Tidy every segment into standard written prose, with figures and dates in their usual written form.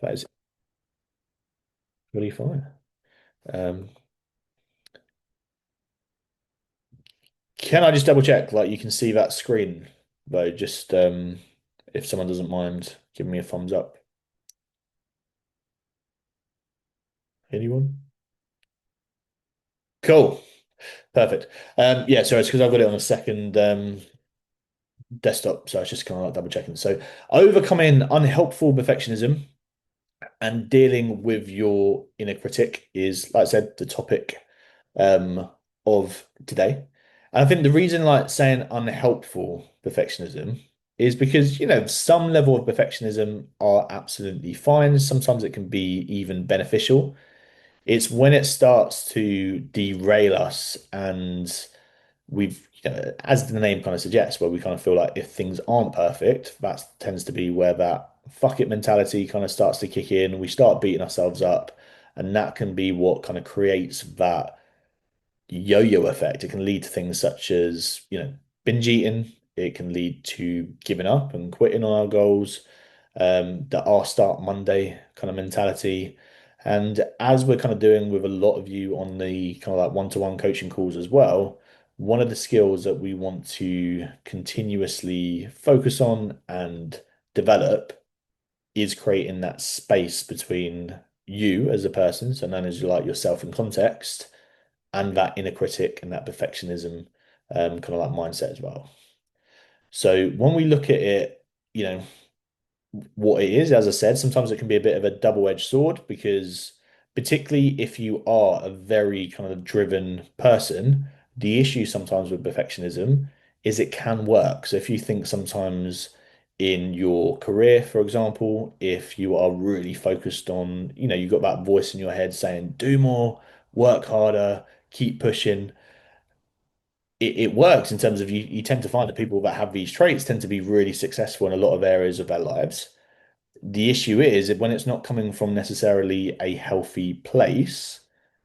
That is really fine. Um, can I just double check? Like you can see that screen though, just if someone doesn't mind giving me a thumbs up. Anyone? Cool. Perfect. Yeah, so it's because I've got it on a second desktop, so I was just kind of like double checking. So overcoming unhelpful perfectionism and dealing with your inner critic is, like I said, the topic um, of today. And I think the reason, like saying unhelpful perfectionism, is because some level of perfectionism are absolutely fine. Sometimes it can be even beneficial. It's when it starts to derail us and as the name kind of suggests, where we kind of feel like if things aren't perfect, that tends to be where that fuck it mentality kind of starts to kick in. We start beating ourselves up, and that can be what kind of creates that yo-yo effect. It can lead to things such as, binge eating. It can lead to giving up and quitting on our goals. The "I'll start Monday" kind of mentality. And as we're kind of doing with a lot of you on the kind of like one-to-one coaching calls as well, one of the skills that we want to continuously focus on and develop is creating that space between you as a person, so known as like yourself in context, and that inner critic and that perfectionism kind of like mindset as well. So when we look at it, you know, what it is, as I said, sometimes it can be a bit of a double-edged sword because particularly if you are a very kind of driven person, the issue sometimes with perfectionism is it can work. So if you think sometimes in your career, for example, if you are really focused on, you've got that voice in your head saying, do more, work harder, keep pushing, it works in terms of you tend to find that people that have these traits tend to be really successful in a lot of areas of their lives. The issue is when it's not coming from necessarily a healthy place,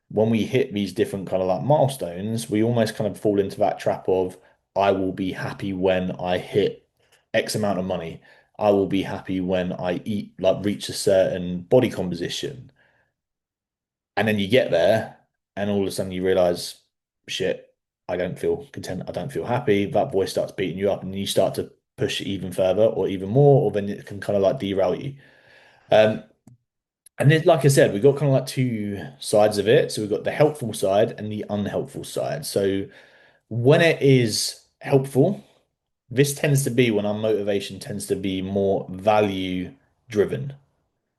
when we hit these different kind of like milestones, we almost kind of fall into that trap of I will be happy when I hit X amount of money. I will be happy when I eat, like reach a certain body composition. And then you get there, and all of a sudden you realize, shit, I don't feel content. I don't feel happy. That voice starts beating you up, and you start to push it even further or even more, or then it can kind of like derail you. Um, and then, like I said, we've got kind of like two sides of it. So we've got the helpful side and the unhelpful side. So when it is helpful, this tends to be when our motivation tends to be more value driven.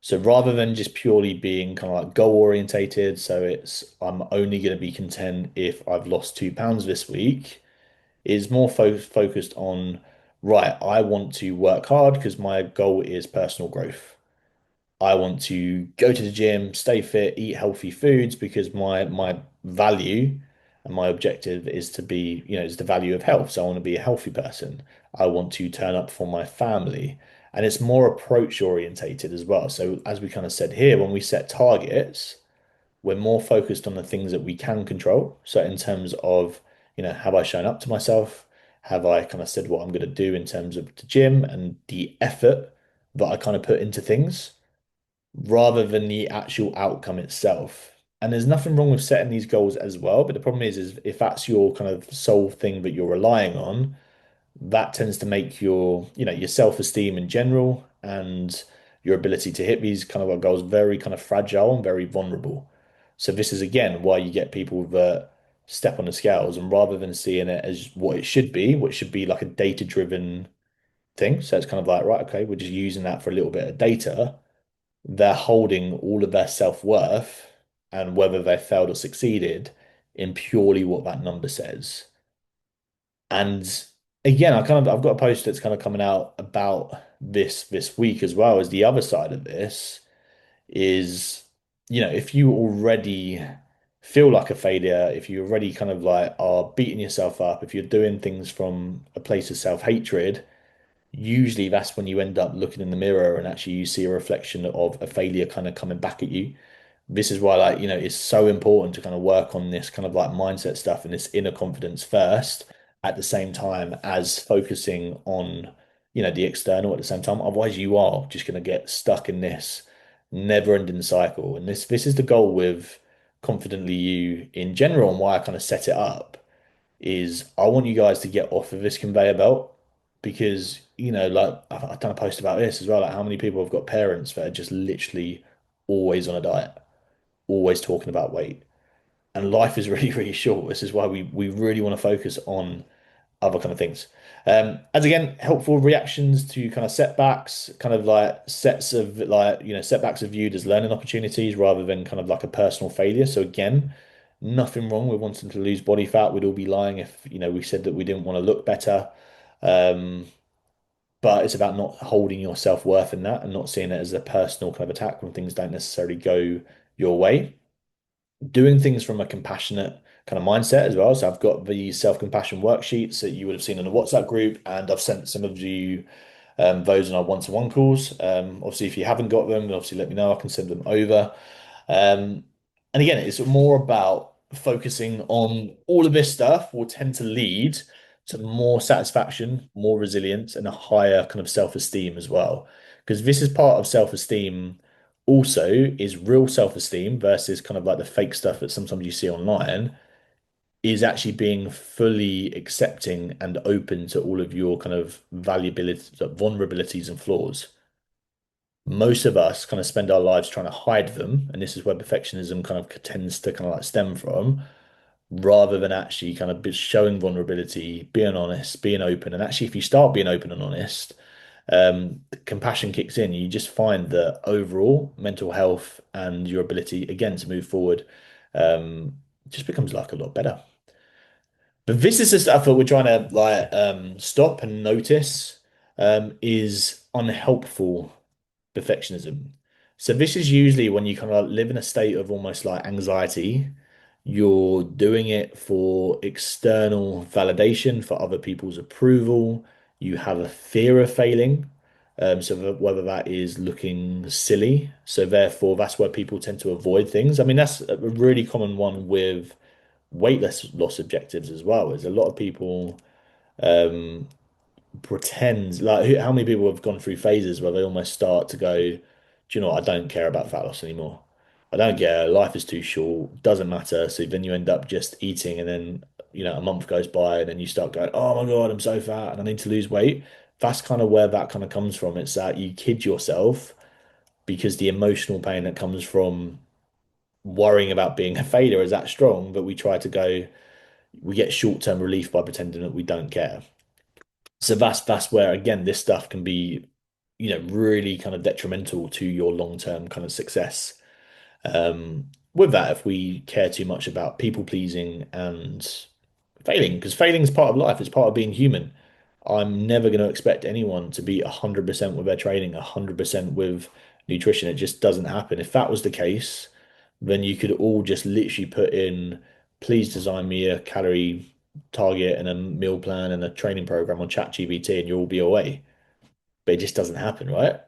So rather than just purely being kind of like goal orientated, so it's I'm only going to be content if I've lost £2 this week, is more focused on, right, I want to work hard because my goal is personal growth. I want to go to the gym, stay fit, eat healthy foods because my value and my objective is to be, is the value of health. So I want to be a healthy person. I want to turn up for my family. And it's more approach orientated as well. So as we kind of said here, when we set targets, we're more focused on the things that we can control. So in terms of, have I shown up to myself? Have I kind of said what I'm going to do in terms of the gym and the effort that I kind of put into things? Rather than the actual outcome itself. And there's nothing wrong with setting these goals as well. But the problem is if that's your kind of sole thing that you're relying on, that tends to make your self-esteem in general and your ability to hit these kind of goals very kind of fragile and very vulnerable. So this is again why you get people that step on the scales and rather than seeing it as what it should be, which should be like a data-driven thing. So it's kind of like, right, okay, we're just using that for a little bit of data, they're holding all of their self-worth and whether they failed or succeeded in purely what that number says. And again, I've got a post that's kind of coming out about this week as well as the other side of this is, if you already feel like a failure, if you already kind of like are beating yourself up, if you're doing things from a place of self-hatred, usually that's when you end up looking in the mirror and actually you see a reflection of a failure kind of coming back at you. This is why, like, it's so important to kind of work on this kind of like mindset stuff and this inner confidence first at the same time as focusing on, the external at the same time. Otherwise, you are just going to get stuck in this. never-ending cycle. And this is the goal with Confidently You in general, and why I kind of set it up is I want you guys to get off of this conveyor belt because, like I've done a post about this as well, like how many people have got parents that are just literally always on a diet, always talking about weight. And life is really, really short. This is why we really want to focus on other kind of things. As again, helpful reactions to kind of setbacks, kind of like sets of like, setbacks are viewed as learning opportunities rather than kind of like a personal failure. So again, nothing wrong with wanting to lose body fat. We'd all be lying if, we said that we didn't want to look better. Um, but it's about not holding your self-worth in that and not seeing it as a personal kind of attack when things don't necessarily go your way, doing things from a compassionate kind of mindset as well. So I've got the self-compassion worksheets that you would have seen in the WhatsApp group, and I've sent some of you those in our one-to-one calls. Obviously, if you haven't got them, then obviously let me know. I can send them over. Um, and again, it's more about focusing on all of this stuff will tend to lead to more satisfaction, more resilience, and a higher kind of self-esteem as well. Because this is part of self-esteem also is real self-esteem versus kind of like the fake stuff that sometimes you see online is actually being fully accepting and open to all of your kind of valuabilities, vulnerabilities and flaws. Most of us kind of spend our lives trying to hide them, and this is where perfectionism kind of tends to kind of like stem from, rather than actually kind of showing vulnerability, being honest, being open. And actually, if you start being open and honest, compassion kicks in. You just find that overall mental health and your ability again to move forward just becomes like a lot better. But this is the stuff that we're trying to like stop and notice is unhelpful perfectionism. So this is usually when you kind of live in a state of almost like anxiety. You're doing it for external validation, for other people's approval. You have a fear of failing. Whether that is looking silly, so therefore that's where people tend to avoid things. I mean, that's a really common one with loss objectives as well. Is a lot of people um, pretend like how many people have gone through phases where they almost start to go, do you know what? I don't care about fat loss anymore. I don't care. Life is too short. Doesn't matter. So then you end up just eating, and then a month goes by, and then you start going, oh my God, I'm so fat, and I need to lose weight. That's kind of where that kind of comes from. It's that you kid yourself because the emotional pain that comes from worrying about being a failure is that strong, but we get short-term relief by pretending that we don't care. So that's where again this stuff can be, really kind of detrimental to your long-term kind of success. With that, if we care too much about people pleasing and failing, because failing is part of life, it's part of being human. I'm never going to expect anyone to be 100% with their training, 100% with nutrition. It just doesn't happen. If that was the case, then you could all just literally put in, please design me a calorie target and a meal plan and a training program on ChatGPT and you'll all be away. But it just doesn't happen, right?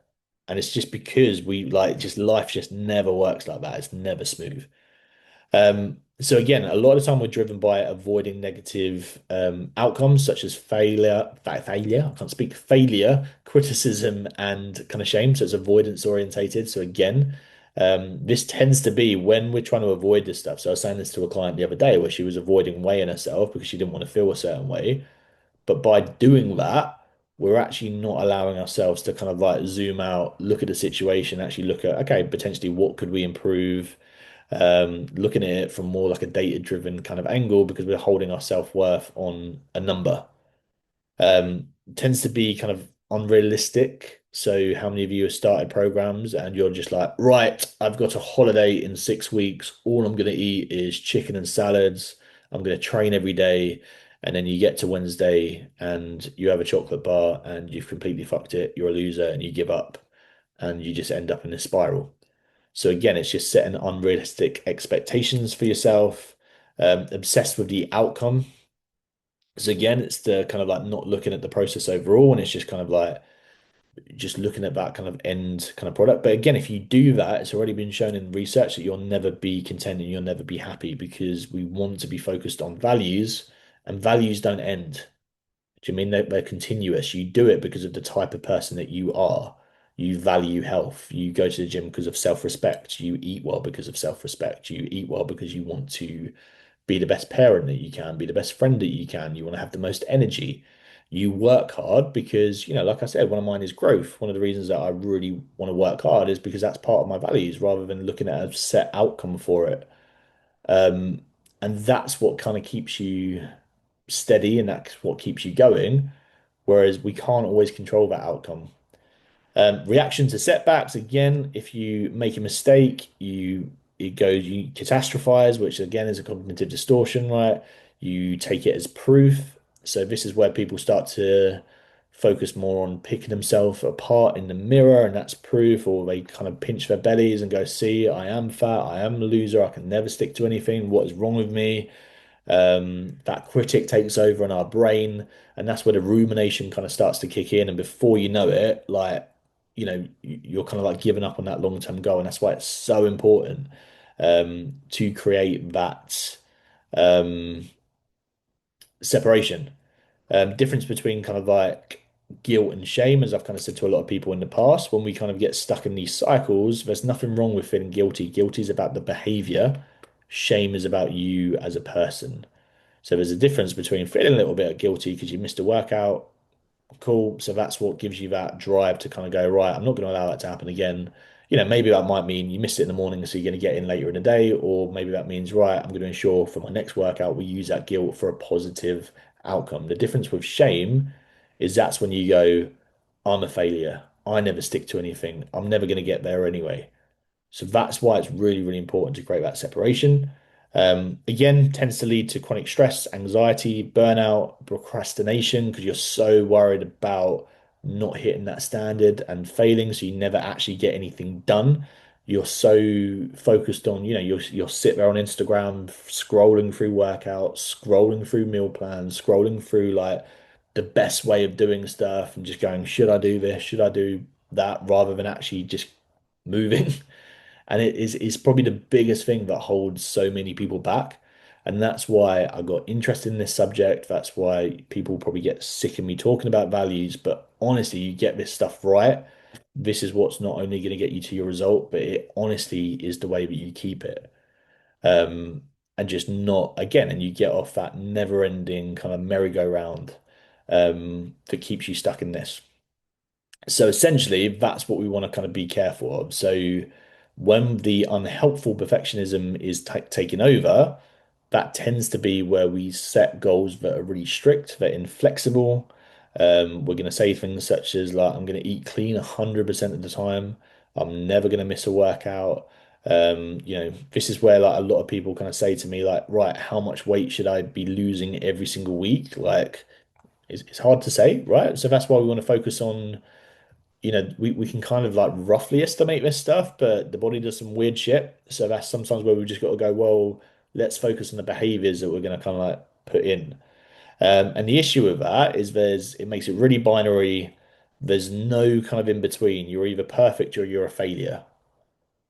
And it's just because we like just life just never works like that. It's never smooth. So again, a lot of the time we're driven by avoiding negative outcomes such as failure, I can't speak, failure, criticism, and kind of shame. So it's avoidance orientated. So again, this tends to be when we're trying to avoid this stuff. So I was saying this to a client the other day where she was avoiding weighing herself because she didn't want to feel a certain way. But by doing that, we're actually not allowing ourselves to kind of like zoom out, look at the situation, actually look at, okay, potentially what could we improve? Looking at it from more like a data-driven kind of angle because we're holding our self-worth on a number. Tends to be kind of unrealistic. So how many of you have started programs and you're just like, right, I've got a holiday in 6 weeks. All I'm going to eat is chicken and salads. I'm going to train every day. And then you get to Wednesday and you have a chocolate bar and you've completely fucked it. You're a loser and you give up and you just end up in a spiral. So again, it's just setting unrealistic expectations for yourself, obsessed with the outcome. So again, it's the kind of like not looking at the process overall, and it's just kind of like just looking at that kind of end kind of product. But again, if you do that, it's already been shown in research that you'll never be content and you'll never be happy because we want to be focused on values, and values don't end. Do you mean they're continuous? You do it because of the type of person that you are. You value health. You go to the gym because of self-respect. You eat well because of self-respect. You eat well because you want to be the best parent that you can, be the best friend that you can. You want to have the most energy. You work hard because, like I said, one of mine is growth. One of the reasons that I really want to work hard is because that's part of my values rather than looking at a set outcome for it. Um, and that's what kind of keeps you steady and that's what keeps you going. Whereas we can't always control that outcome. Reaction to setbacks, again, if you make a mistake, you catastrophize, which again is a cognitive distortion, right? You take it as proof. So this is where people start to focus more on picking themselves apart in the mirror, and that's proof, or they kind of pinch their bellies and go, see, I am fat, I am a loser, I can never stick to anything, what is wrong with me? That critic takes over in our brain, and that's where the rumination kind of starts to kick in. And before you know it, like, you're kind of like giving up on that long-term goal. And that's why it's so important to create that um, separation. Difference between kind of like guilt and shame, as I've kind of said to a lot of people in the past, when we kind of get stuck in these cycles, there's nothing wrong with feeling guilty. Guilty is about the behavior, shame is about you as a person. So there's a difference between feeling a little bit guilty because you missed a workout. Cool. So that's what gives you that drive to kind of go, right, I'm not going to allow that to happen again. Maybe that might mean you missed it in the morning, so you're going to get in later in the day, or maybe that means, right, I'm going to ensure for my next workout we use that guilt for a positive outcome. The difference with shame is that's when you go, I'm a failure. I never stick to anything. I'm never going to get there anyway. So that's why it's really, really important to create that separation. Again, tends to lead to chronic stress, anxiety, burnout, procrastination, because you're so worried about not hitting that standard and failing, so you never actually get anything done. You're so focused on, you'll sit there on Instagram, scrolling through workouts, scrolling through meal plans, scrolling through like the best way of doing stuff, and just going, should I do this? Should I do that? Rather than actually just moving. And it's probably the biggest thing that holds so many people back. And that's why I got interested in this subject. That's why people probably get sick of me talking about values. But honestly, you get this stuff right. This is what's not only going to get you to your result, but it honestly is the way that you keep it. Um, and just not again, and you get off that never-ending kind of merry-go-round that keeps you stuck in this. So essentially, that's what we want to kind of be careful of. So when the unhelpful perfectionism is taking over, that tends to be where we set goals that are really strict, that are inflexible. We're going to say things such as like, I'm going to eat clean 100% of the time. I'm never going to miss a workout. This is where like a lot of people kind of say to me, like, right, how much weight should I be losing every single week? Like, it's hard to say, right? So that's why we want to focus on we can kind of like roughly estimate this stuff, but the body does some weird shit. So that's sometimes where we just got to go, well, let's focus on the behaviors that we're going to kind of like put in. And the issue with that is it makes it really binary. There's no kind of in between. You're either perfect or you're a failure.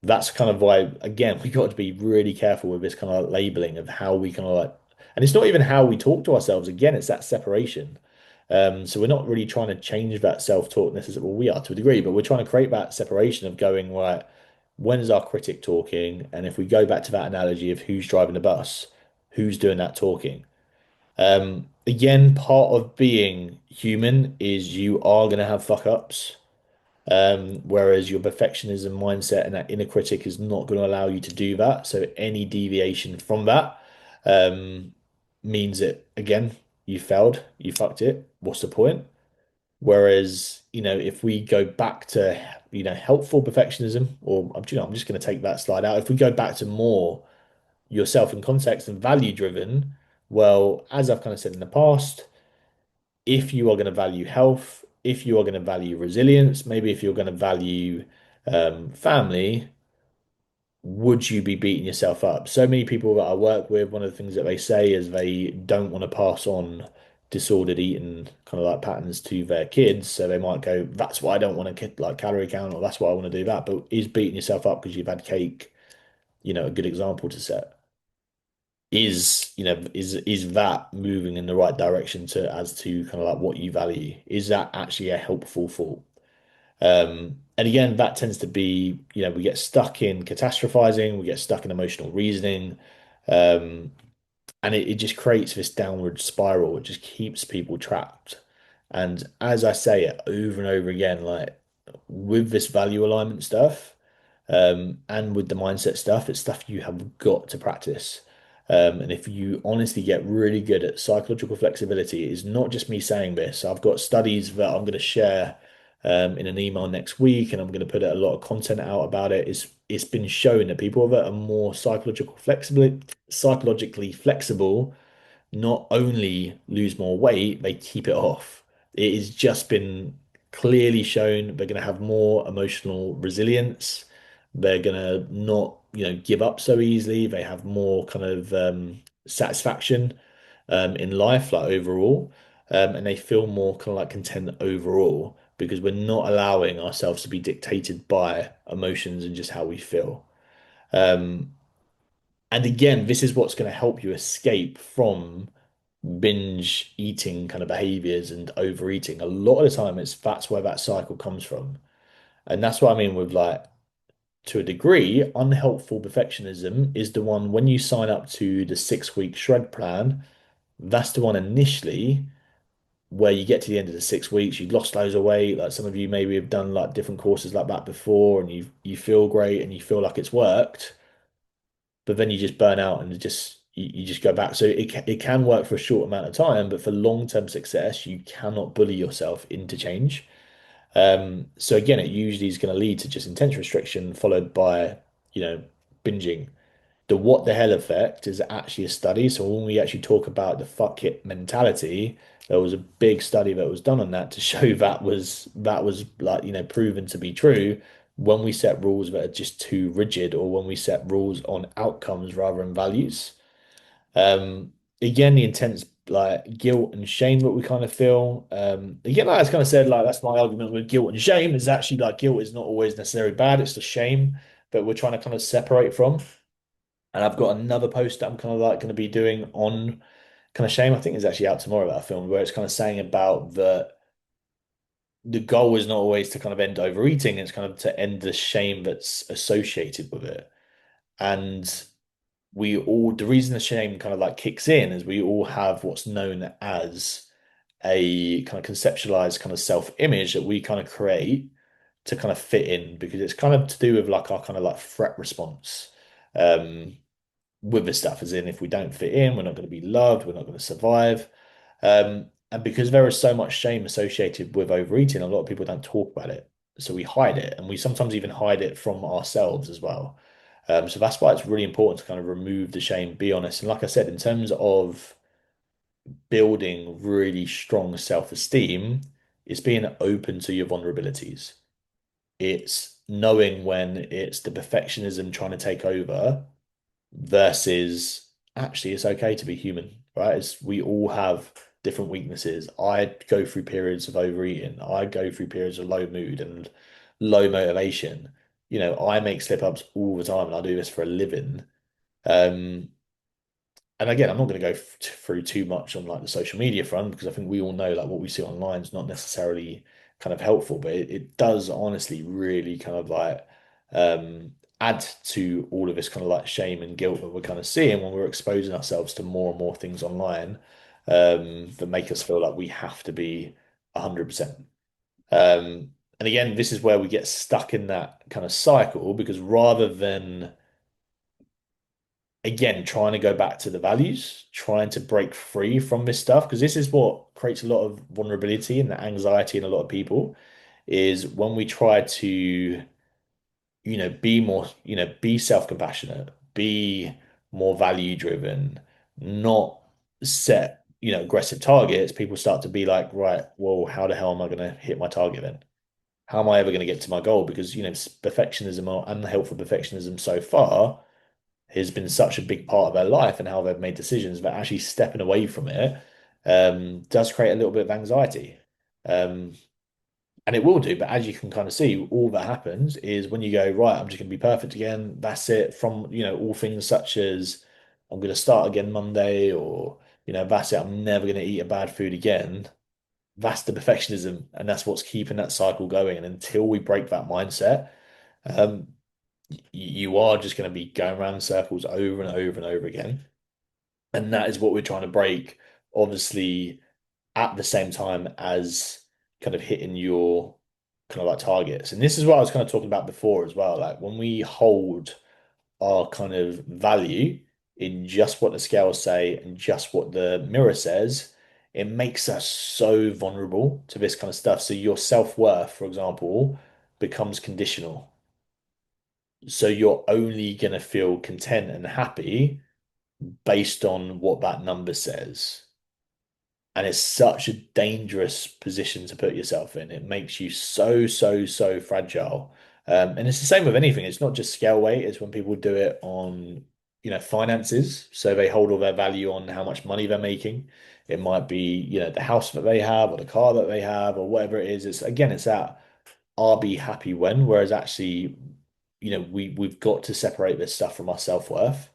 That's kind of why, again, we got to be really careful with this kind of labeling of how we kind of like, and it's not even how we talk to ourselves. Again, it's that separation. So we're not really trying to change that self-talk necessarily. Well, we are to a degree, but we're trying to create that separation of going, right, when is our critic talking? And if we go back to that analogy of who's driving the bus, who's doing that talking? Again, part of being human is you are going to have fuck ups. Whereas your perfectionism mindset and that inner critic is not going to allow you to do that. So any deviation from that um, means that, again, you failed, you fucked it. What's the point? Whereas, if we go back to, helpful perfectionism, or, I'm just going to take that slide out. If we go back to more yourself in context and value driven, well, as I've kind of said in the past, if you are going to value health, if you are going to value resilience, maybe if you're going to value family, would you be beating yourself up? So many people that I work with, one of the things that they say is they don't want to pass on disordered eating kind of like patterns to their kids. So they might go, that's why I don't want to like calorie count, or that's why I want to do that. But is beating yourself up because you've had cake, a good example to set? Is that moving in the right direction to as to kind of like what you value? Is that actually a helpful thought? And again, that tends to be, we get stuck in catastrophizing, we get stuck in emotional reasoning, um, and it just creates this downward spiral. It just keeps people trapped. And as I say it over and over again, like with this value alignment stuff, and with the mindset stuff, it's stuff you have got to practice. And if you honestly get really good at psychological flexibility, it's not just me saying this. I've got studies that I'm going to share in an email next week, and I'm going to put a lot of content out about it. It's been shown that people that are more psychologically flexible not only lose more weight, they keep it off. It has just been clearly shown they're going to have more emotional resilience. They're going to not, give up so easily. They have more kind of satisfaction in life, like overall, and they feel more kind of like content overall because we're not allowing ourselves to be dictated by emotions and just how we feel. Um, and again, this is what's going to help you escape from binge eating kind of behaviors and overeating. A lot of the time, that's where that cycle comes from. And that's what I mean with like, to a degree, unhelpful perfectionism is the one when you sign up to the 6 week shred plan, that's the one initially where you get to the end of the 6 weeks, you've lost loads of weight. Like some of you maybe have done like different courses like that before, and you feel great and you feel like it's worked, but then you just burn out and you just go back. So it can work for a short amount of time, but for long-term success, you cannot bully yourself into change. So again, it usually is going to lead to just intense restriction followed by, you know, binging. The what the hell effect is actually a study. So when we actually talk about the fuck it mentality, there was a big study that was done on that to show that was like, proven to be true when we set rules that are just too rigid or when we set rules on outcomes rather than values. Again, the intense like guilt and shame that we kind of feel. Again, like I kind of said, like that's my argument with guilt and shame is actually like guilt is not always necessarily bad. It's the shame that we're trying to kind of separate from. And I've got another post that I'm kind of like going to be doing on kind of shame. I think it's actually out tomorrow about a film where it's kind of saying about the goal is not always to kind of end overeating, it's kind of to end the shame that's associated with it. And the reason the shame kind of like kicks in is we all have what's known as a kind of conceptualized kind of self-image that we kind of create to kind of fit in because it's kind of to do with like our kind of like threat response. With this stuff, as in if we don't fit in, we're not going to be loved, we're not going to survive. And because there is so much shame associated with overeating, a lot of people don't talk about it. So we hide it, and we sometimes even hide it from ourselves as well. So that's why it's really important to kind of remove the shame, be honest. And like I said, in terms of building really strong self-esteem, it's being open to your vulnerabilities. It's knowing when it's the perfectionism trying to take over versus actually it's okay to be human, right? We all have different weaknesses. I go through periods of overeating. I go through periods of low mood and low motivation. I make slip ups all the time and I do this for a living. Um, and again, I'm not going to go through too much on like the social media front because I think we all know like what we see online is not necessarily kind of helpful, but it does honestly really kind of like add to all of this kind of like shame and guilt that we're kind of seeing when we're exposing ourselves to more and more things online that make us feel like we have to be 100%. And again, this is where we get stuck in that kind of cycle because rather than again, trying to go back to the values, trying to break free from this stuff, because this is what creates a lot of vulnerability and anxiety in a lot of people, is when we try to, be more, be self-compassionate, be more value-driven, not set, aggressive targets, people start to be like, right, well, how the hell am I going to hit my target then? How am I ever going to get to my goal? Because, perfectionism or unhelpful perfectionism so far has been such a big part of their life and how they've made decisions that actually stepping away from it does create a little bit of anxiety. Um, and it will do, but as you can kind of see, all that happens is when you go, right, I'm just going to be perfect again. That's it. From, all things such as I'm going to start again Monday or, that's it. I'm never going to eat a bad food again. that's the perfectionism, and that's what's keeping that cycle going. And until we break that mindset, um, you are just going to be going around in circles over and over and over again. And that is what we're trying to break, obviously, at the same time as kind of hitting your kind of like targets. And this is what I was kind of talking about before as well. Like when we hold our kind of value in just what the scales say and just what the mirror says, it makes us so vulnerable to this kind of stuff. So your self-worth, for example, becomes conditional. So you're only going to feel content and happy based on what that number says. And it's such a dangerous position to put yourself in. It makes you so, so, so fragile. And it's the same with anything. It's not just scale weight. It's when people do it on, finances. So they hold all their value on how much money they're making. It might be, the house that they have or the car that they have or whatever it is. It's again, it's that I'll be happy when, whereas actually, we've got to separate this stuff from our self-worth.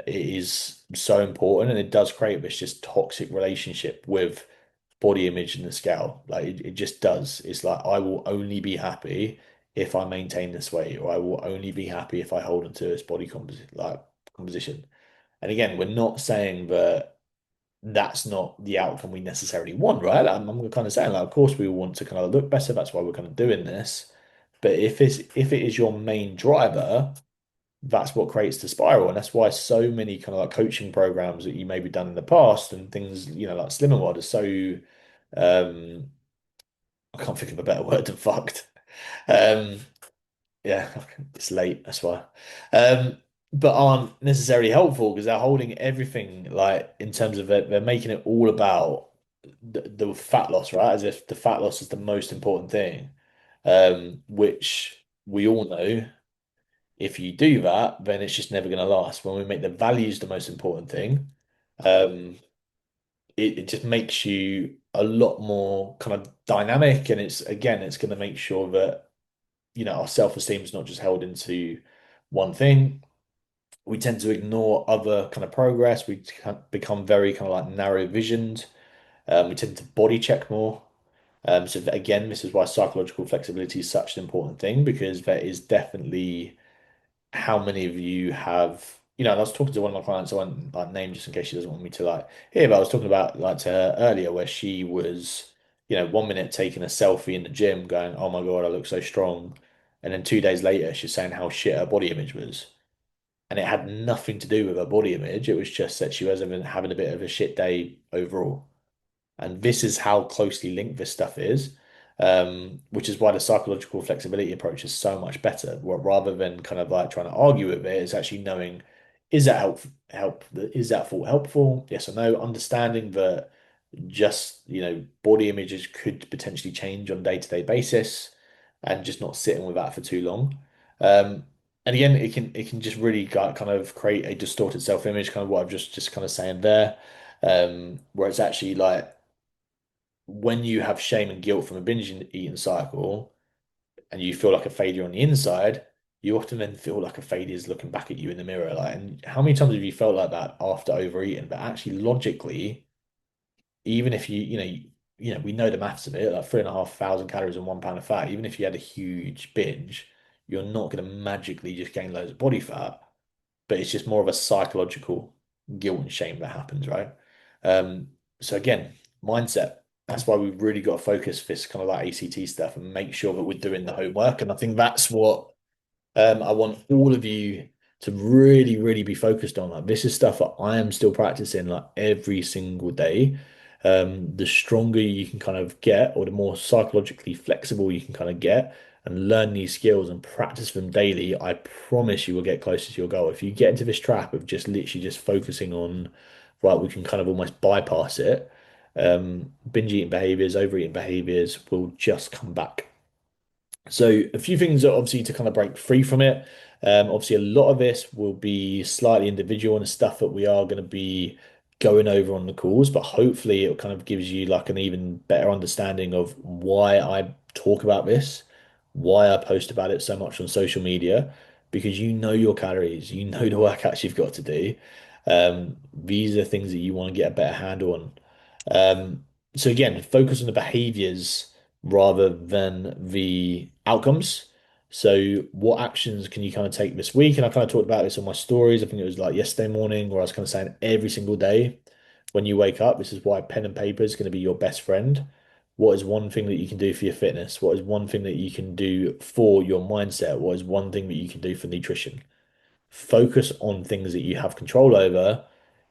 It is so important, and it does create this just toxic relationship with body image and the scale. Like it just does. It's like I will only be happy if I maintain this weight, or I will only be happy if I hold on to this body composition. And again, we're not saying that that's not the outcome we necessarily want, right? I'm kind of saying, like, of course we want to kind of look better. That's why we're kind of doing this. But if it is your main driver, that's what creates the spiral. And that's why so many kind of like coaching programs that you maybe done in the past and things, like Slimming World are so um I can't think of a better word than fucked. Um yeah, it's late, that's why. Um but aren't necessarily helpful because they're holding everything like in terms of it, they're making it all about the fat loss, right? As if the fat loss is the most important thing. Which we all know if you do that, then it's just never going to last. When we make the values the most important thing, um, it just makes you a lot more kind of dynamic. And it's going to make sure that, our self-esteem is not just held into one thing. We tend to ignore other kind of progress. We become very kind of like narrow visioned. We tend to body check more. So again, this is why psychological flexibility is such an important thing because there is definitely how many of you have, I was talking to one of my clients, I won't like name just in case she doesn't want me to like hear, but I was talking about like to her earlier where she was, 1 minute taking a selfie in the gym going, oh my God, I look so strong. And then 2 days later, she's saying how shit her body image was. And it had nothing to do with her body image. It was just that she was having a bit of a shit day overall. And this is how closely linked this stuff is, which is why the psychological flexibility approach is so much better. Rather than kind of like trying to argue with it, it's actually knowing is that is that thought helpful? Yes or no? Understanding that just, body images could potentially change on a day-to-day basis and just not sitting with that for too long. Um, and again, it can just really kind of create a distorted self-image, kind of what I've just kind of saying there, where it's actually like when you have shame and guilt from a binge eating cycle and you feel like a failure on the inside, you often then feel like a failure is looking back at you in the mirror. Like, and how many times have you felt like that after overeating? But actually, logically, even if we know the maths of it, like 3,500 calories and 1 pound of fat, even if you had a huge binge, you're not going to magically just gain loads of body fat, but it's just more of a psychological guilt and shame that happens, right? Um, so again, mindset. That's why we've really got to focus this kind of like ACT stuff and make sure that we're doing the homework. And I think that's what I want all of you to really, really be focused on. Like this is stuff that I am still practicing like every single day. The stronger you can kind of get, or the more psychologically flexible you can kind of get, and learn these skills and practice them daily, I promise you will get closer to your goal. If you get into this trap of just literally just focusing on, right, we can kind of almost bypass it. Binge eating behaviors, overeating behaviors will just come back. So a few things are obviously to kind of break free from it. Obviously, a lot of this will be slightly individual and stuff that we are going to be going over on the calls, but hopefully it kind of gives you like an even better understanding of why I talk about this, why I post about it so much on social media, because you know your calories, you know the workouts you've got to do. These are things that you want to get a better handle on. So again, focus on the behaviors rather than the outcomes. So what actions can you kind of take this week? And I kind of talked about this on my stories. I think it was like yesterday morning where I was kind of saying every single day when you wake up, this is why pen and paper is going to be your best friend. What is one thing that you can do for your fitness? What is one thing that you can do for your mindset? What is one thing that you can do for nutrition? Focus on things that you have control over.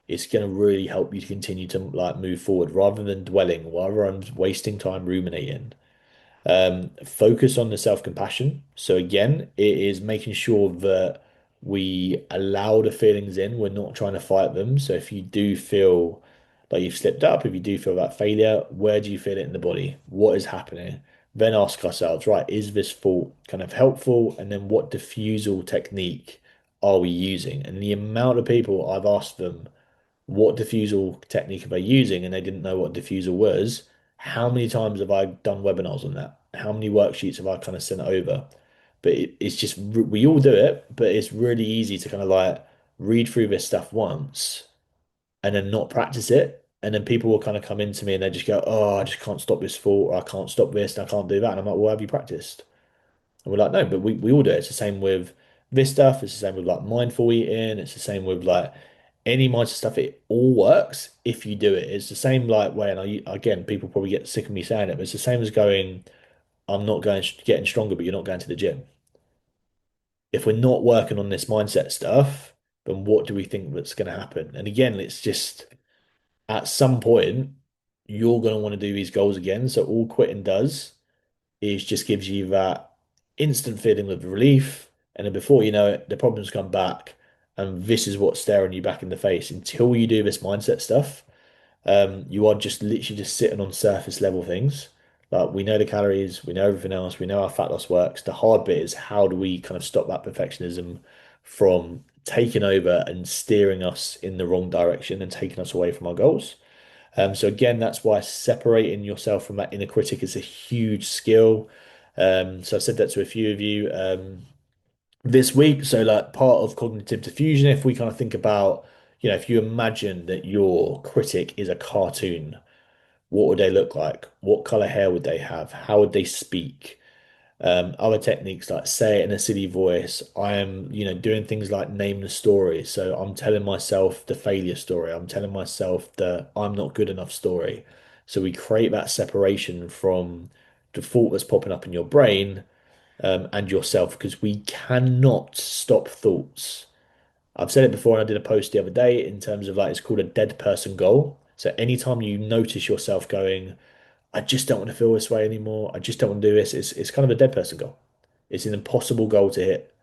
It's going to really help you to continue to like move forward rather than dwelling, rather than wasting time ruminating. Focus on the self-compassion. So again, it is making sure that we allow the feelings in. We're not trying to fight them. So if you do feel like you've slipped up, if you do feel that failure, where do you feel it in the body? What is happening? Then ask ourselves, right, is this thought kind of helpful? And then what diffusal technique are we using? And the amount of people I've asked them what diffusal technique are they using and they didn't know what diffusal was, how many times have I done webinars on that? How many worksheets have I kind of sent over? But it's just, we all do it, but it's really easy to kind of like read through this stuff once and then not practice it. And then people will kind of come into me and they just go, oh, I just can't stop this thought, or I can't stop this, and I can't do that. And I'm like, well, have you practiced? And we're like, no, but we all do it. It's the same with this stuff. It's the same with like mindful eating. It's the same with like any mindset stuff. It all works if you do it. It's the same like way, and again, people probably get sick of me saying it, but it's the same as going, I'm not going getting stronger, but you're not going to the gym. If we're not working on this mindset stuff, then what do we think that's going to happen? And again, it's just at some point, you're going to want to do these goals again. So all quitting does is just gives you that instant feeling of relief. And then before you know it, the problems come back. And this is what's staring you back in the face. Until you do this mindset stuff, you are just literally just sitting on surface level things. Like we know the calories, we know everything else, we know how fat loss works. The hard bit is how do we kind of stop that perfectionism from taking over and steering us in the wrong direction and taking us away from our goals. So again, that's why separating yourself from that inner critic is a huge skill. So I've said that to a few of you this week. So like part of cognitive diffusion, if we kind of think about, if you imagine that your critic is a cartoon, what would they look like? What color hair would they have? How would they speak? Other techniques like say it in a silly voice. I am, doing things like name the story. So I'm telling myself the failure story. I'm telling myself the I'm not good enough story. So we create that separation from the thought that's popping up in your brain, and yourself, because we cannot stop thoughts. I've said it before, and I did a post the other day in terms of like it's called a dead person goal. So anytime you notice yourself going, I just don't want to feel this way anymore. I just don't want to do this. It's kind of a dead person goal. It's an impossible goal to hit.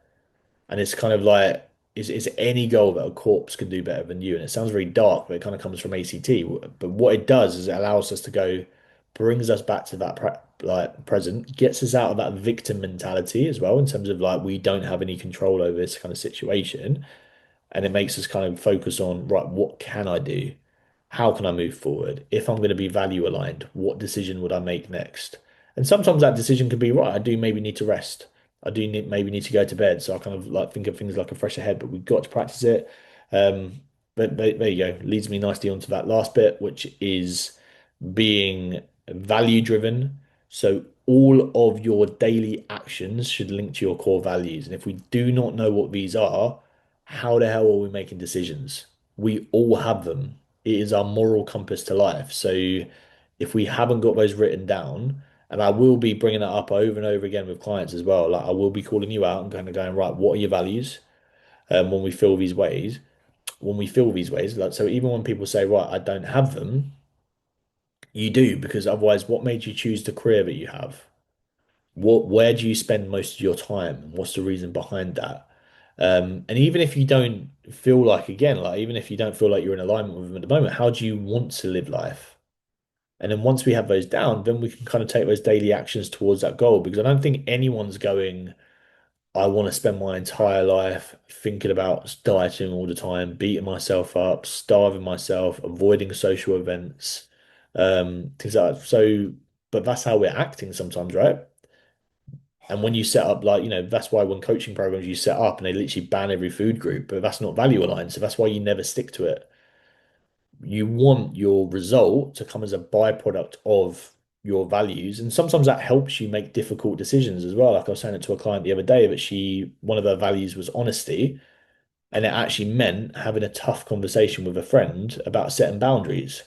And it's kind of like, is any goal that a corpse can do better than you? And it sounds very dark, but it kind of comes from ACT. But what it does is it allows us to go, brings us back to that like present, gets us out of that victim mentality as well, in terms of like we don't have any control over this kind of situation. And it makes us kind of focus on, right, what can I do? How can I move forward? If I'm going to be value aligned, what decision would I make next? And sometimes that decision could be right. I do maybe need to rest. I do maybe need to go to bed. So I kind of like think of things like a fresher head, but we've got to practice it. Um, but there you go. Leads me nicely onto that last bit, which is being value driven. So all of your daily actions should link to your core values. And if we do not know what these are, how the hell are we making decisions? We all have them. It is our moral compass to life. So if we haven't got those written down, and I will be bringing that up over and over again with clients as well, like I will be calling you out and kind of going, right, what are your values? When we feel these ways, like so even when people say, right, I don't have them, you do, because otherwise, what made you choose the career that you have? Where do you spend most of your time? What's the reason behind that? And even if you don't feel like, again, like even if you don't feel like you're in alignment with them at the moment, how do you want to live life? And then once we have those down, then we can kind of take those daily actions towards that goal. Because I don't think anyone's going, I want to spend my entire life thinking about dieting all the time, beating myself up, starving myself, avoiding social events. Things like that. So, but that's how we're acting sometimes, right? And when you set up like, that's why when coaching programs you set up and they literally ban every food group, but that's not value aligned. So that's why you never stick to it. You want your result to come as a byproduct of your values. And sometimes that helps you make difficult decisions as well. Like I was saying it to a client the other day, but one of her values was honesty. And it actually meant having a tough conversation with a friend about setting boundaries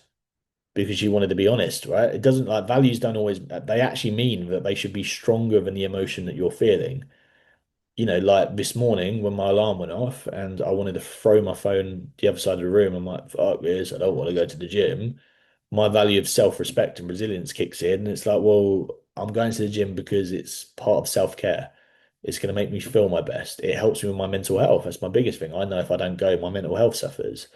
because you wanted to be honest, right? It doesn't like values don't always, they actually mean that they should be stronger than the emotion that you're feeling. Like this morning when my alarm went off and I wanted to throw my phone the other side of the room, I'm like, fuck this, I don't want to go to the gym. My value of self-respect and resilience kicks in. And it's like, well, I'm going to the gym because it's part of self-care. It's going to make me feel my best. It helps me with my mental health. That's my biggest thing. I know if I don't go, my mental health suffers.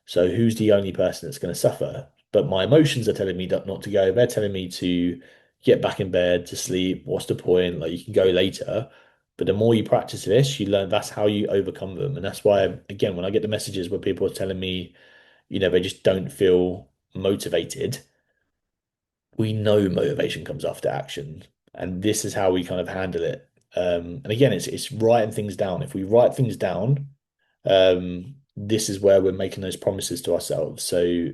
So who's the only person that's going to suffer? But my emotions are telling me not to go. They're telling me to get back in bed, to sleep. What's the point? Like you can go later. But the more you practice this, you learn that's how you overcome them. And that's why, again, when I get the messages where people are telling me, they just don't feel motivated, we know motivation comes after action. And this is how we kind of handle it. And again, it's writing things down. If we write things down, this is where we're making those promises to ourselves. So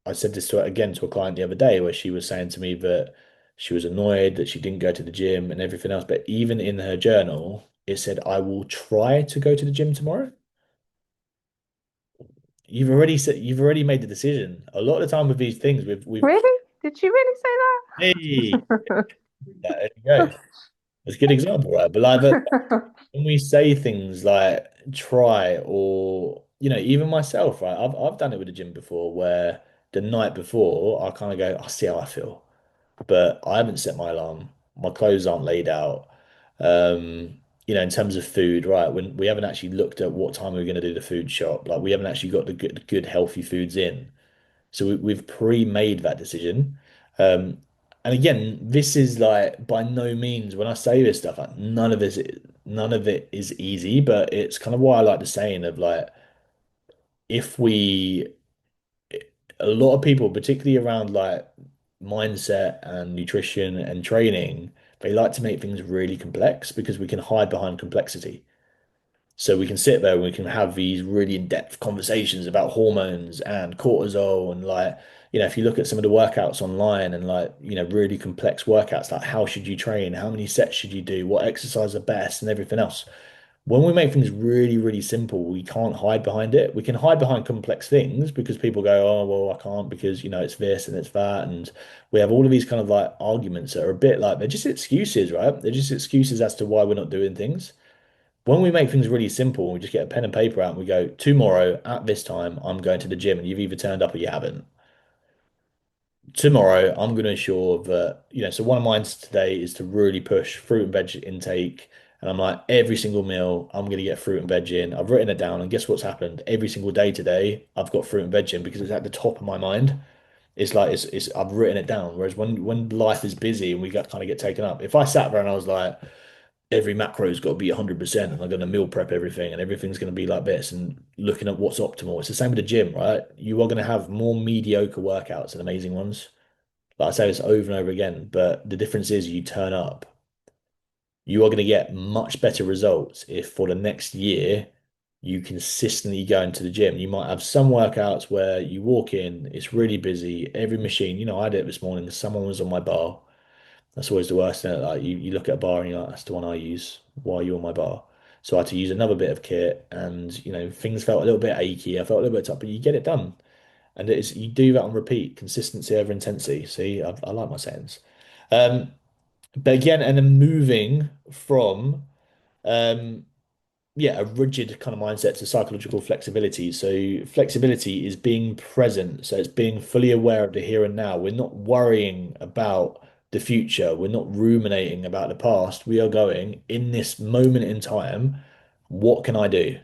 I said this to a client the other day where she was saying to me that she was annoyed that she didn't go to the gym and everything else. But even in her journal, it said, I will try to go to the gym tomorrow. You've already made the decision. A lot of the time with these things, we've Really? Did she really hey, say that? there you go. That's a good example, right? But like, when we say things like try or even myself, right? I've done it with the gym before where the night before I kind of go, I see how I feel, but I haven't set my alarm. My clothes aren't laid out. In terms of food, right? When we haven't actually looked at what time we're going to do the food shop, like we haven't actually got the good healthy foods in. So we've pre-made that decision. Um, and again, this is like by no means when I say this stuff, like none of it is easy, but it's kind of why I like the saying of like if we a lot of people, particularly around like mindset and nutrition and training, they like to make things really complex because we can hide behind complexity. So we can sit there and we can have these really in-depth conversations about hormones and cortisol and like, if you look at some of the workouts online and like, really complex workouts, like how should you train? How many sets should you do? What exercise are best and everything else. When we make things really, really simple, we can't hide behind it. We can hide behind complex things because people go, oh, well, I can't because, it's this and it's that. And we have all of these kind of like arguments that are a bit like, they're just excuses, right? They're just excuses as to why we're not doing things. When we make things really simple, we just get a pen and paper out and we go, tomorrow at this time, I'm going to the gym and you've either turned up or you haven't. Tomorrow, I'm going to ensure that, so one of mine today is to really push fruit and veg intake. And I'm like, every single meal, I'm going to get fruit and veg in. I've written it down. And guess what's happened? Every single day today, I've got fruit and veg in because it's at the top of my mind. It's like, I've written it down. Whereas when life is busy and we kind of get taken up, if I sat there and I was like, every macro's got to be 100% and I'm going to meal prep everything and everything's going to be like this and looking at what's optimal. It's the same with the gym, right? You are going to have more mediocre workouts than amazing ones. Like I say this over and over again, but the difference is you turn up. You are going to get much better results if for the next year you consistently go into the gym. You might have some workouts where you walk in, it's really busy, every machine. I did it this morning, someone was on my bar. That's always the worst, isn't it? Like you look at a bar and you're like, that's the one I use. Why are you on my bar? So I had to use another bit of kit and things felt a little bit achy. I felt a little bit tough, but you get it done. And you do that on repeat, consistency over intensity. See, I like my sayings. Um, but again, and then moving from um, a rigid kind of mindset to psychological flexibility. So flexibility is being present. So it's being fully aware of the here and now. We're not worrying about the future. We're not ruminating about the past. We are going in this moment in time. What can I do?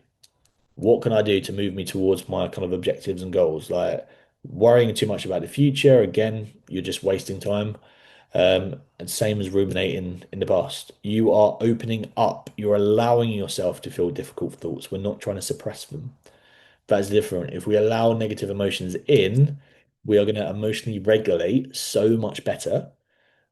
What can I do to move me towards my kind of objectives and goals? Like worrying too much about the future, again, you're just wasting time. And same as ruminating in the past. You are opening up, you're allowing yourself to feel difficult thoughts. We're not trying to suppress them. That's different. If we allow negative emotions in, we are going to emotionally regulate so much better.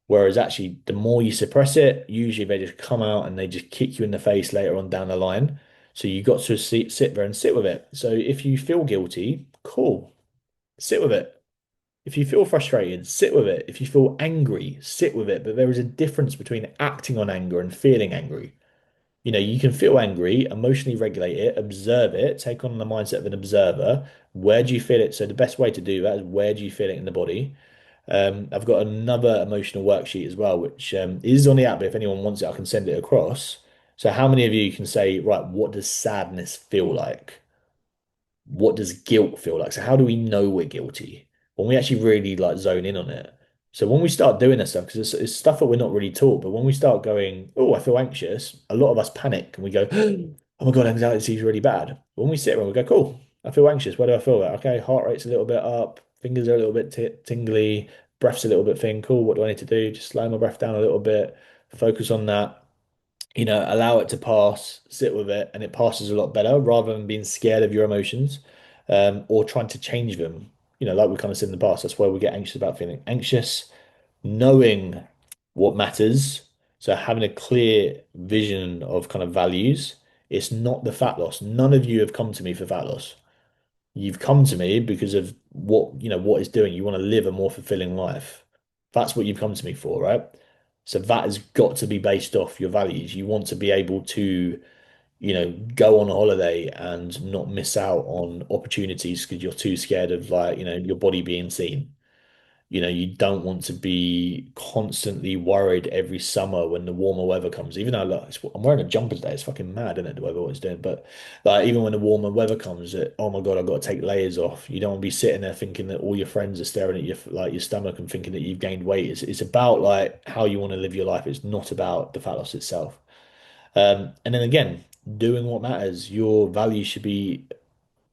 Whereas actually, the more you suppress it, usually they just come out and they just kick you in the face later on down the line. So you got to sit there and sit with it. So if you feel guilty, cool. sit with it. If you feel frustrated, sit with it. If you feel angry, sit with it. But there is a difference between acting on anger and feeling angry. You can feel angry, emotionally regulate it, observe it, take on the mindset of an observer. Where do you feel it? So the best way to do that is where do you feel it in the body? I've got another emotional worksheet as well, which is on the app, but if anyone wants it, I can send it across. So how many of you can say, right, what does sadness feel like? What does guilt feel like? So how do we know we're guilty when we actually really like zone in on it? So when we start doing this stuff, because it's stuff that we're not really taught, but when we start going, oh, I feel anxious, a lot of us panic and we go, oh my God, anxiety is really bad. When we sit around, we go, cool, I feel anxious. Where do I feel that? Okay, heart rate's a little bit up, fingers are a little bit tingly, breath's a little bit thin. Cool, what do I need to do? Just slow my breath down a little bit, focus on that, allow it to pass, sit with it, and it passes a lot better rather than being scared of your emotions, or trying to change them. Like we kind of said in the past, that's where we get anxious about feeling anxious, knowing what matters. So having a clear vision of kind of values. It's not the fat loss. None of you have come to me for fat loss. You've come to me because of what it's doing. You want to live a more fulfilling life. That's what you've come to me for, right? So that has got to be based off your values. You want to be able to, go on a holiday and not miss out on opportunities because you're too scared of like, your body being seen. You don't want to be constantly worried every summer when the warmer weather comes. Even though look, I'm wearing a jumper today, it's fucking mad, isn't it? The weather what it's doing. But like even when the warmer weather comes, oh my God, I've got to take layers off. You don't want to be sitting there thinking that all your friends are staring at your stomach and thinking that you've gained weight. It's about like how you want to live your life. It's not about the fat loss itself. And then again, doing what matters. Your values should be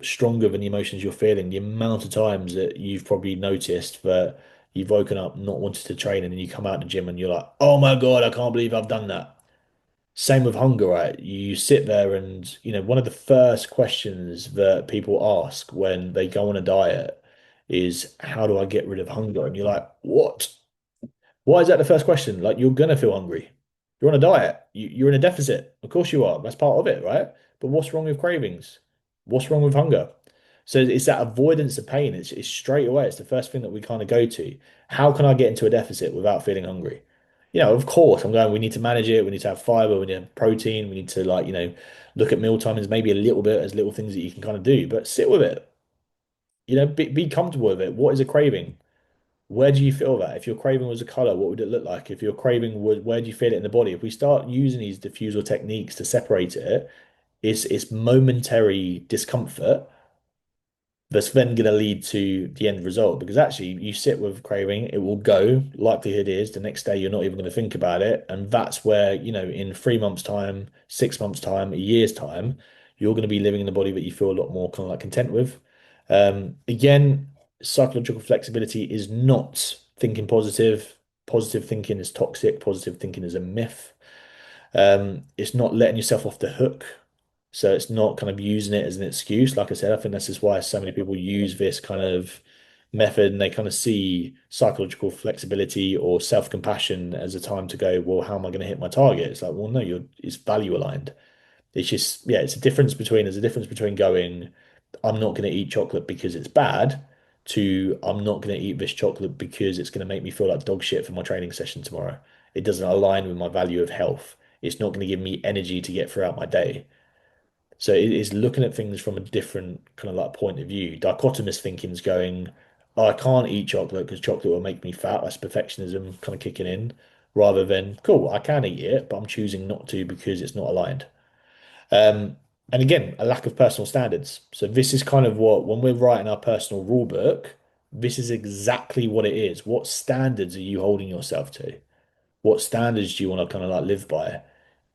stronger than the emotions you're feeling. The amount of times that you've probably noticed that you've woken up not wanting to train and then you come out of the gym and you're like, oh my God, I can't believe I've done that. Same with hunger, right? You sit there and, one of the first questions that people ask when they go on a diet is, how do I get rid of hunger? And you're like, what? Why is that the first question? Like, you're gonna feel hungry. You're on a diet. You're in a deficit. Of course you are. That's part of it, right? But what's wrong with cravings? What's wrong with hunger? So it's that avoidance of pain. It's straight away. It's the first thing that we kind of go to. How can I get into a deficit without feeling hungry? Of course, I'm going, we need to manage it. We need to have fiber. We need to have protein. We need to like, look at meal timings, maybe a little bit as little things that you can kind of do, but sit with it. Be comfortable with it. What is a craving? Where do you feel that? If your craving was a color, what would it look like? If your craving was, where do you feel it in the body? If we start using these diffusal techniques to separate it, it's momentary discomfort that's then going to lead to the end result. Because actually, you sit with craving, it will go. Likelihood is the next day you're not even going to think about it, and that's where in 3 months' time, 6 months' time, a year's time, you're going to be living in a body that you feel a lot more kind of like content with. Again, psychological flexibility is not thinking positive. Positive thinking is toxic. Positive thinking is a myth. It's not letting yourself off the hook. So it's not kind of using it as an excuse. Like I said, I think this is why so many people use this kind of method and they kind of see psychological flexibility or self-compassion as a time to go, well, how am I going to hit my target? It's like, well, no, it's value aligned. It's just, yeah, there's a difference between going, I'm not going to eat chocolate because it's bad, to I'm not going to eat this chocolate because it's going to make me feel like dog shit for my training session tomorrow. It doesn't align with my value of health. It's not going to give me energy to get throughout my day. So it is looking at things from a different kind of like point of view. Dichotomous thinking is going, oh, I can't eat chocolate because chocolate will make me fat. That's perfectionism kind of kicking in, rather than, cool, I can eat it, but I'm choosing not to because it's not aligned. Um, and again, a lack of personal standards. So this is kind of what, when we're writing our personal rule book, this is exactly what it is. What standards are you holding yourself to? What standards do you want to kind of like live by?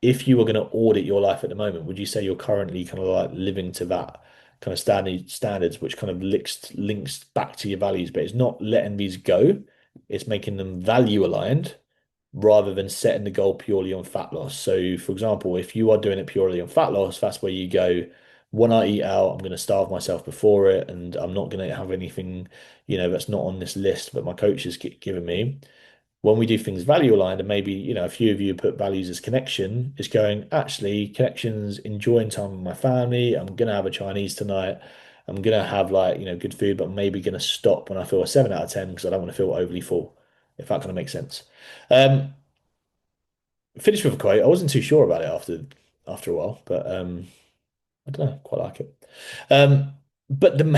If you were going to audit your life at the moment, would you say you're currently kind of like living to that kind of standards, which kind of links back to your values, but it's not letting these go. It's making them value aligned rather than setting the goal purely on fat loss. So, for example, if you are doing it purely on fat loss, that's where you go, when I eat out, I'm going to starve myself before it, and I'm not going to have anything, that's not on this list that my coach has given me. When we do things value aligned, and maybe, a few of you put values as connection, is going, actually, connections, enjoying time with my family. I'm going to have a Chinese tonight. I'm gonna have like, good food, but I'm maybe gonna stop when I feel a 7 out of 10 because I don't want to feel overly full, if that kind of makes sense. Um, Finished with a quote. I wasn't too sure about it after a while, but I don't know, quite like it. But I'm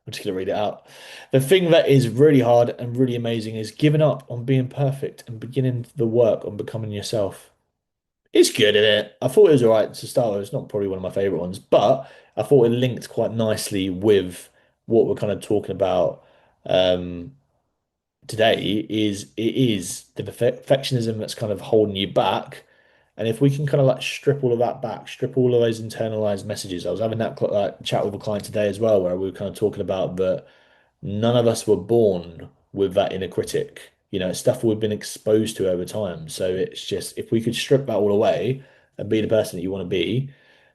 just gonna read it out. The thing that is really hard and really amazing is giving up on being perfect and beginning the work on becoming yourself. It's good, isn't it? I thought it was all right to start with. It's not probably one of my favorite ones, but I thought it linked quite nicely with what we're kind of talking about um, today. It is the perfectionism that's kind of holding you back, and if we can kind of like strip all of that back, strip all of those internalized messages. I was having that chat with a client today as well, where we were kind of talking about that none of us were born with that inner critic. It's stuff we've been exposed to over time. So it's just if we could strip that all away and be the person that you want to be,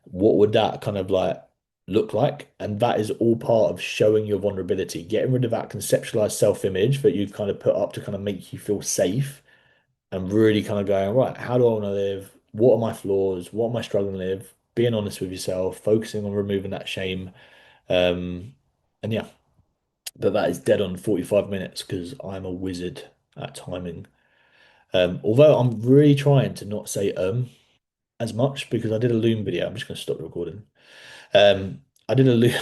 what would that kind of like look like? And that is all part of showing your vulnerability, getting rid of that conceptualized self-image that you kind of put up to kind of make you feel safe and really kind of going, right, how do I want to live? What are my flaws? What am I struggling with? Being honest with yourself, focusing on removing that shame. Um, and yeah, that is dead on 45 minutes because I'm a wizard at timing. Although I'm really trying to not say as much because I did a loom video. I'm just going to stop the recording. I did a loom